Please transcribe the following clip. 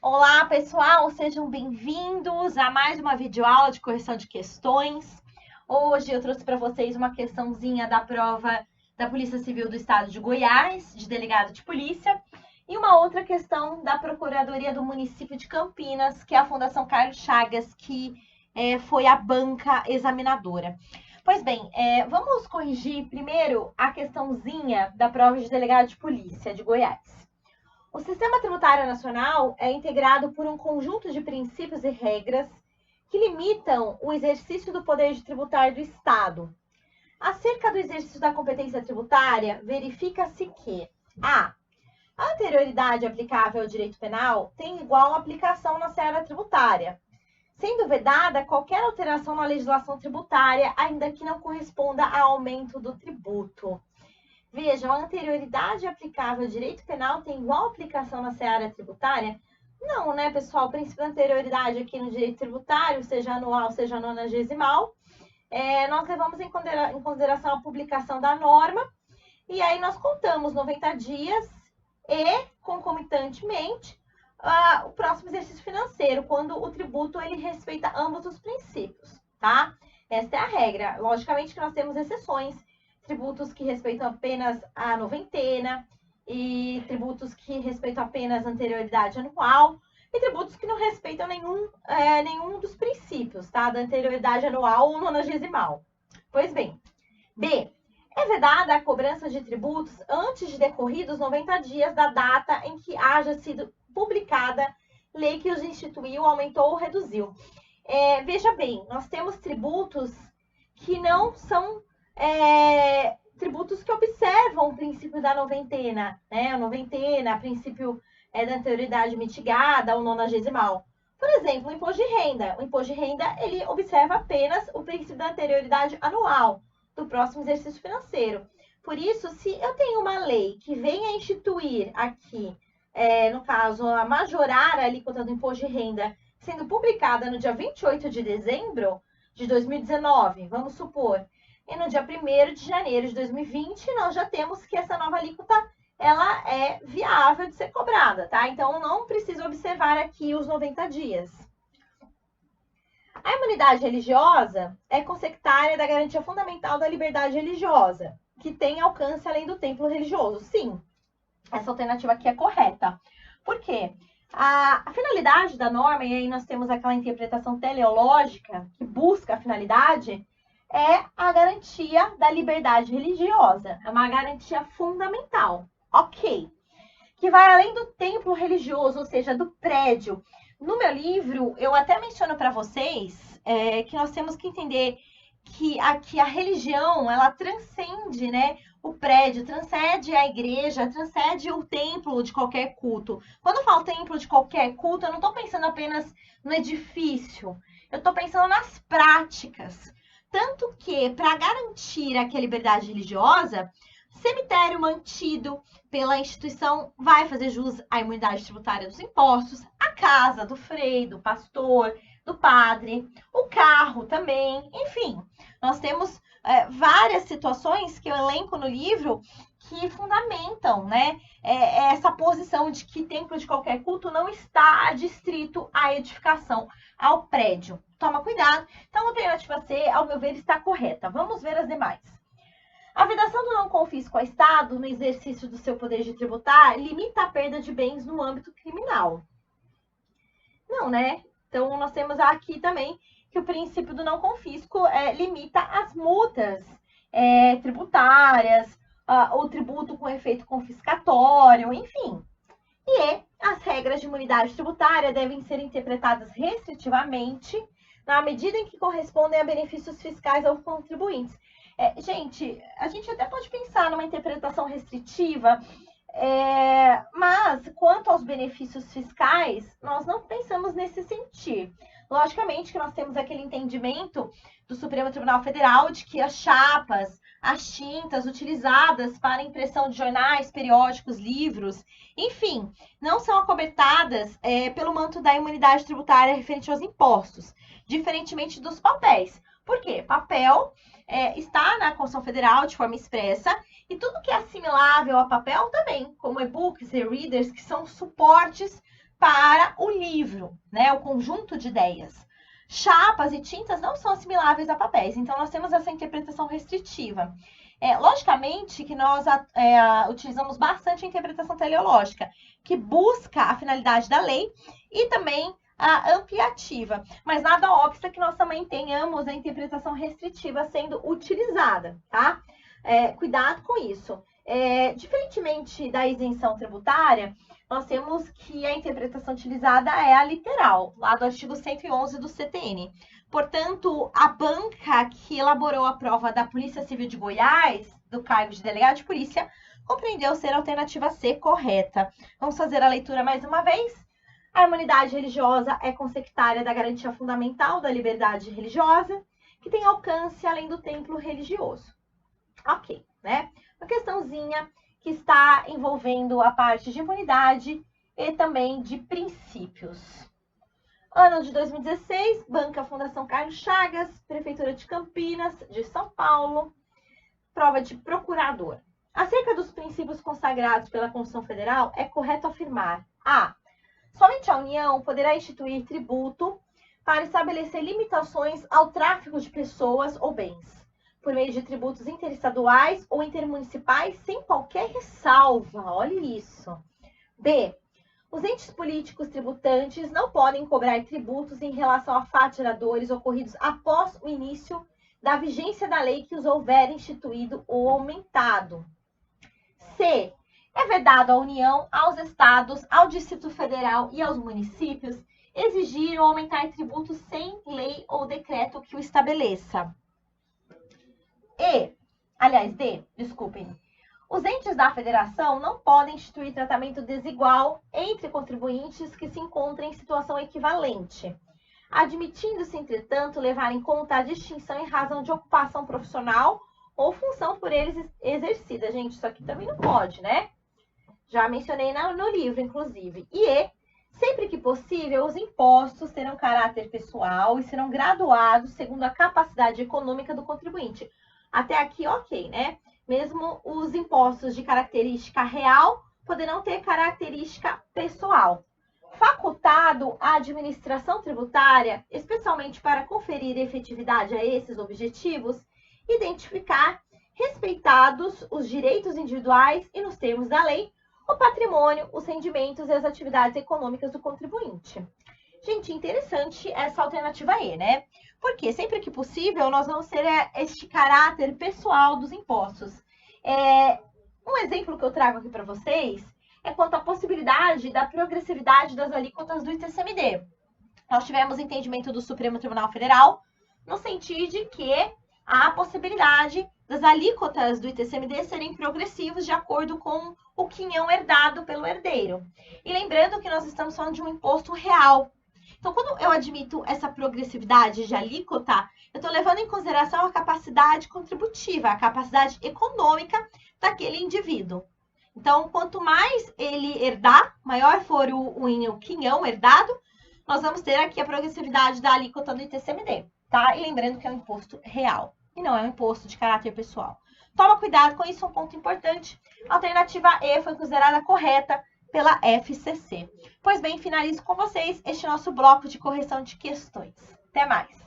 Olá, pessoal, sejam bem-vindos a mais uma videoaula de correção de questões. Hoje eu trouxe para vocês uma questãozinha da prova da Polícia Civil do Estado de Goiás, de delegado de polícia, e uma outra questão da Procuradoria do município de Campinas, que é a Fundação Carlos Chagas, que foi a banca examinadora. Pois bem, vamos corrigir primeiro a questãozinha da prova de delegado de polícia de Goiás. O Sistema Tributário Nacional é integrado por um conjunto de princípios e regras que limitam o exercício do poder tributário do Estado. Acerca do exercício da competência tributária, verifica-se que a anterioridade aplicável ao direito penal tem igual aplicação na seara tributária, sendo vedada qualquer alteração na legislação tributária, ainda que não corresponda a aumento do tributo. Vejam, a anterioridade aplicável ao direito penal tem igual aplicação na seara tributária? Não, né, pessoal? O princípio da anterioridade aqui no direito tributário, seja anual, seja nonagesimal, nós levamos em consideração a publicação da norma, e aí nós contamos 90 dias e, concomitantemente, o próximo exercício financeiro, quando o tributo ele respeita ambos os princípios, tá? Essa é a regra. Logicamente que nós temos exceções, tributos que respeitam apenas a noventena, e tributos que respeitam apenas a anterioridade anual, e tributos que não respeitam nenhum dos princípios, tá? Da anterioridade anual ou nonagesimal. Pois bem, B. É vedada a cobrança de tributos antes de decorridos 90 dias da data em que haja sido publicada lei que os instituiu, aumentou ou reduziu. Veja bem, nós temos tributos que não são tributos que observam o princípio da noventena, né? A noventena, princípio da anterioridade mitigada ou nonagesimal. Por exemplo, o imposto de renda. O imposto de renda, ele observa apenas o princípio da anterioridade anual do próximo exercício financeiro. Por isso, se eu tenho uma lei que venha instituir aqui, no caso, a majorar a alíquota do imposto de renda, sendo publicada no dia 28 de dezembro de 2019, vamos supor, e no dia 1º de janeiro de 2020, nós já temos que essa nova alíquota ela é viável de ser cobrada, tá? Então, não precisa observar aqui os 90 dias. A imunidade religiosa é consectária da garantia fundamental da liberdade religiosa, que tem alcance além do templo religioso. Sim, essa alternativa aqui é correta. Por quê? A finalidade da norma, e aí nós temos aquela interpretação teleológica que busca a finalidade, é a garantia da liberdade religiosa. É uma garantia fundamental. Ok. Que vai além do templo religioso, ou seja, do prédio. No meu livro, eu até menciono para vocês que nós temos que entender que aqui a religião, ela transcende, né, o prédio, transcende a igreja, transcende o templo de qualquer culto. Quando eu falo templo de qualquer culto, eu não estou pensando apenas no edifício. Eu estou pensando nas práticas. Tanto que, para garantir aqui a liberdade religiosa, cemitério mantido pela instituição vai fazer jus à imunidade tributária dos impostos, a casa do frei, do pastor, do padre, o carro também, enfim. Nós temos várias situações que eu elenco no livro que fundamentam, né, essa posição de que templo de qualquer culto não está adstrito à edificação, ao prédio. Toma cuidado. Então, a alternativa C, ao meu ver, está correta. Vamos ver as demais. A vedação do não confisco ao Estado no exercício do seu poder de tributar limita a perda de bens no âmbito criminal. Não, né? Então, nós temos aqui também que o princípio do não confisco limita as multas tributárias, o tributo com efeito confiscatório, enfim. E as regras de imunidade tributária devem ser interpretadas restritivamente na medida em que correspondem a benefícios fiscais aos contribuintes. Gente, a gente até pode pensar numa interpretação restritiva, mas quanto aos benefícios fiscais, nós não pensamos nesse sentido. Logicamente que nós temos aquele entendimento do Supremo Tribunal Federal de que as chapas, as tintas utilizadas para impressão de jornais, periódicos, livros, enfim, não são acobertadas pelo manto da imunidade tributária referente aos impostos, diferentemente dos papéis. Por quê? Papel está na Constituição Federal de forma expressa, e tudo que é assimilável a papel também, como e-books, e-readers, que são suportes para o livro, né? O conjunto de ideias. Chapas e tintas não são assimiláveis a papéis, então nós temos essa interpretação restritiva. Logicamente que nós utilizamos bastante a interpretação teleológica, que busca a finalidade da lei e também a ampliativa, mas nada obsta que nós também tenhamos a interpretação restritiva sendo utilizada, tá? Cuidado com isso. Diferentemente da isenção tributária, nós temos que a interpretação utilizada é a literal, lá do artigo 111 do CTN. Portanto, a banca que elaborou a prova da Polícia Civil de Goiás, do cargo de delegado de polícia, compreendeu ser a alternativa C correta. Vamos fazer a leitura mais uma vez? A imunidade religiosa é consectária da garantia fundamental da liberdade religiosa, que tem alcance além do templo religioso. Ok, né? Uma questãozinha que está envolvendo a parte de imunidade e também de princípios. Ano de 2016, Banca Fundação Carlos Chagas, Prefeitura de Campinas, de São Paulo, prova de procurador. Acerca dos princípios consagrados pela Constituição Federal, é correto afirmar: A. Somente a União poderá instituir tributo para estabelecer limitações ao tráfico de pessoas ou bens, por meio de tributos interestaduais ou intermunicipais, sem qualquer ressalva. Olha isso. B. Os entes políticos tributantes não podem cobrar tributos em relação a fatos geradores ocorridos após o início da vigência da lei que os houver instituído ou aumentado. C. É vedado à União, aos Estados, ao Distrito Federal e aos municípios exigir ou aumentar tributos sem lei ou decreto que o estabeleça. D. Os entes da federação não podem instituir tratamento desigual entre contribuintes que se encontrem em situação equivalente, admitindo-se, entretanto, levar em conta a distinção em razão de ocupação profissional ou função por eles exercida. Gente, isso aqui também não pode, né? Já mencionei no livro, inclusive. Sempre que possível, os impostos terão caráter pessoal e serão graduados segundo a capacidade econômica do contribuinte. Até aqui, ok, né? Mesmo os impostos de característica real poderão ter característica pessoal. Facultado à administração tributária, especialmente para conferir efetividade a esses objetivos, identificar, respeitados os direitos individuais e nos termos da lei, o patrimônio, os rendimentos e as atividades econômicas do contribuinte. Gente, interessante essa alternativa E, né? Porque sempre que possível, nós vamos ter este caráter pessoal dos impostos. Um exemplo que eu trago aqui para vocês é quanto à possibilidade da progressividade das alíquotas do ITCMD. Nós tivemos entendimento do Supremo Tribunal Federal no sentido de que há a possibilidade das alíquotas do ITCMD serem progressivos de acordo com o quinhão herdado pelo herdeiro. E lembrando que nós estamos falando de um imposto real. Então, quando eu admito essa progressividade de alíquota, eu estou levando em consideração a capacidade contributiva, a capacidade econômica daquele indivíduo. Então, quanto mais ele herdar, maior for o quinhão herdado, nós vamos ter aqui a progressividade da alíquota do ITCMD, tá? E lembrando que é um imposto real e não é um imposto de caráter pessoal. Toma cuidado com isso, é um ponto importante. A alternativa E foi considerada correta pela FCC. Pois bem, finalizo com vocês este nosso bloco de correção de questões. Até mais!